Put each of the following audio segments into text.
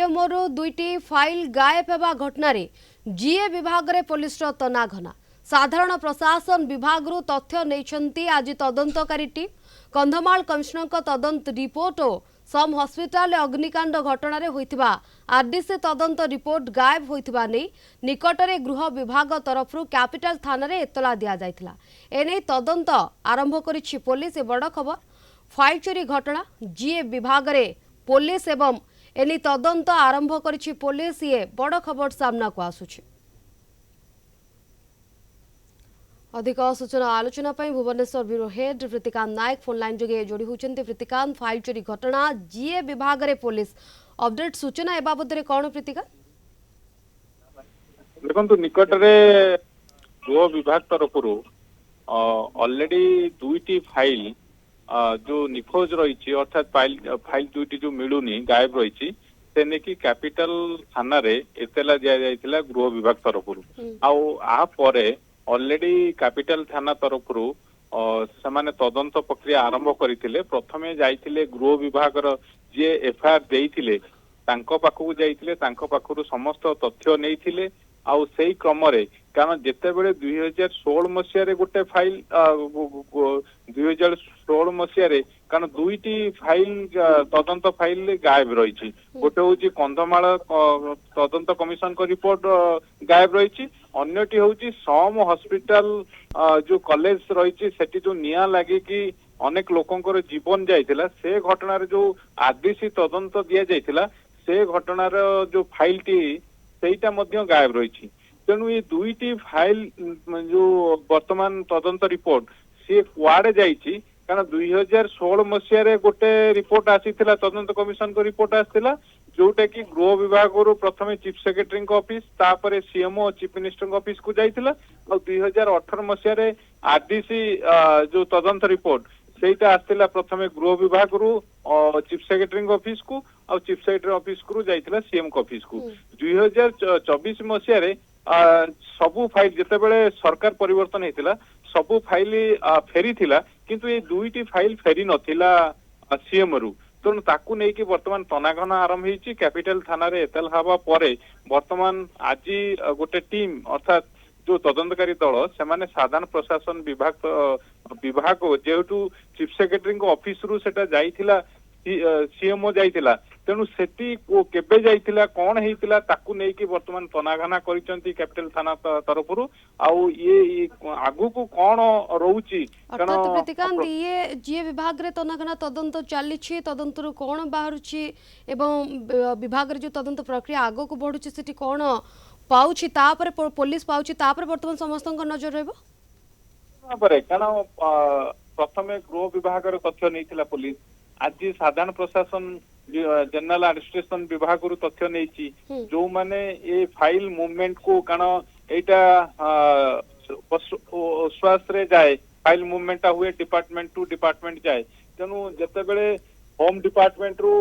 CMO दुईटी file गायब होगा घटन जीए विभाग में पुलिस तनाघना साधारण प्रशासन विभाग तथ्य नहीं आज तदंतकारी टीम कंधमाल कमिशनर तदंत रिपोर्ट और सम हस्पिटाल अग्निकांड घटन होता आरडीसी तदंत रिपोर्ट गायब होता नहीं निकटरे गृह विभाग तरफ कैपिटल थाना एतला दि जाइथिला एने तदंत आरंभ करिछि पुलिस। बड़ खबर फाइल चोरी घटना जीए विभाग में पुलिस एवं एने तदंत आरंभ करिछि पुलिस ये बड़ खबर सामना को आसुछि। अधिक सूचना आलोचना भुवनेश्वर ब्यूरो हेड प्रीतिकांत नायक फोन लाइन जोगे जोड़ी होती। प्रीतिकांत फाइल चोरी घटना जीए विभाग में पुलिस अपडेट सूचना ए बाबद कौन प्रीतिकांत देखो निकटरे गृह विभाग तरफ ऑलरेडी दुईटी फाइल जो निखोज रही अर्थात फाइल दुईटी जो मिलूनी गायब रही से नेकी कैपिटल थाना रे एतला दिया जाइथिला गृह विभाग तरफ ऑलरेडी कैपिटल थाना तरफ से तदंत प्रक्रिया आरंभ करते प्रथमे जाइथिले गृह विभाग जी एफआईआर देइथिले तांको पाखु जाइथिले तांको पाखु समस्त तथ्य नहीं आउ से क्रम कारण जिते बड़े 2016 मसीह गोटे फाइल 2016 मसीह कारण दुईटी फाइल तदंत फाइल गायब रही गोटे हूँ कंधमाल तदंत कमिशन को रिपोर्ट गायब रही अन्यटी हूँ सम हॉस्पिटल जो कॉलेज रही सेठी जो निया लगे कि अनेक लोकंकर जीवन जाइथिला से घटनार जो आरडीसी तदंत दिया जाइथिला से घटनार जो फाइल टी सेटा मध्य गायब रही तेणु ये दुईटी फाइल जो वर्तमान तदंत रिपोर्ट सी कुआड़े जाइछि कारण 2016 मसीह गोटे रिपोर्ट आसीथिला तदंत कमिशन को रिपोर्ट आसीथिला जोटा कि गृह विभाग प्रथम चीफ सेक्रेटरी ऑफिस तापर सीएमओ चीफ मिनिस्टर ऑफिस को जाइथिला और 2018 मसीह आरडीसी जो तदंत रिपोर्ट सेटा आसला प्रथम गृह विभाग चीफ सेक्रेटरी ऑफिस को और चीफ सेक्रेटरी ऑफिस को जाइथिला सीएम ऑफिस को 2024 मसीह सबु फाइल जिते बड़े सरकार परिवर्तन होता सबु फाइल फेरी थिला किंतु ये दुईटी फाइल फेरी नथिला सीएम रु तेणु ताकू नहीं वर्तमान तनाघना आरंभ होती कैपिटल थाना रे एतल हवा परे वर्तमान आज गोटे टीम अर्थात जो तदंतकारी दल से साधारण प्रशासन विभाग जेहेतु चीफ सेक्रेटरी ऑफिस रु सेटा जाइथिला सीएमओ जाइथिला तेणु सेठी केबे जाइथिला कौन हेइथिला ताकू नेकी वर्तमान तनाघना करिसंती कैपिटल थाना तरफ आउ ये आगु को कौन रहउची अर्थात प्रतिकांत ये जे विभाग रे तनाघना तदंत चलीछि तदंत रु कौन बाहरुछि एवं विभाग रे जो तदंत प्रक्रिया आगु को बढ़ुछि सेठी कौन पाउछि तापर पुलिस पाउछि तापर वर्तमान समस्त नजर रहबो कारण प्रथमे गृह विभाग रे तथ्य नैथिला पुलिस आज साधारण प्रशासन जनरल एडमिनिस्ट्रेशन विभाग तथ्य नहीं जो माने ये फाइल मूवमेंट को कारण एटा स्वास्थ्य जाए फाइल मूवमेंट हुए डिपार्टमेंट टू डिपार्टमेंट जाए तेणु जिते बड़े होम डिपार्टमेंट रु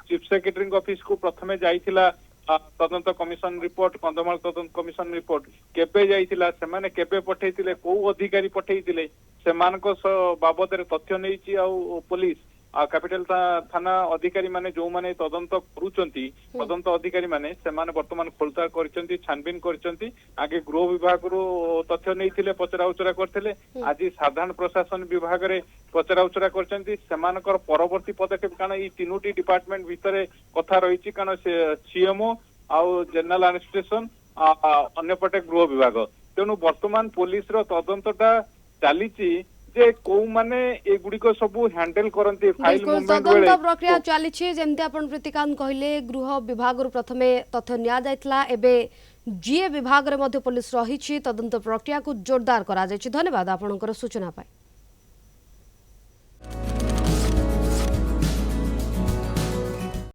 चीफ सेक्रेटरी ऑफिस को प्रथमे जाइथिला तदंत कमिशन रिपोर्ट कंधमाल तदंत कमिशन रिपोर्ट केबे जाइथिला सेमाने केबे पठेइथिले को अधिकारी पठेइथिले सेमानक बाबद रे तथ्य नैछि आ पुलिस कैपिटल थाना अधिकारी माने जो माने तदंत करूचंती तदंत अधिकारी माने सेमाने वर्तमान खोलताड़ करचंती छानबीन करचंती आगे गृह विभाग रो तथ्य नैथिले पचरा उचरा करथिले आज साधारण प्रशासन विभाग रे पचरा उचरा करचंती सेमानकर परवर्ती पदक्षेप कारण ई तीनोटी डिपार्टमेंट भितरे कथा रहिछि कारण सीएमओ आउ जनरल एडमिनिस्ट्रेशन अन्यपटे गृह विभाग तेणु वर्तमान पुलिस रो तदंतटा चलीछि जे को माने ए गुडी को सब हैंडल करंती फाइल मूवमेंट तदंत प्रक्रिया चली जेमते आपण प्रतिकांत कहले गृह विभाग रु प्रथमे तथ्य निया जाइतला एबे जीए विभाग रे मध्ये पुलिस रहिछि तदंत प्रक्रिया को जोरदार करा जाइछि। धन्यवाद आपनकर सूचना पाई।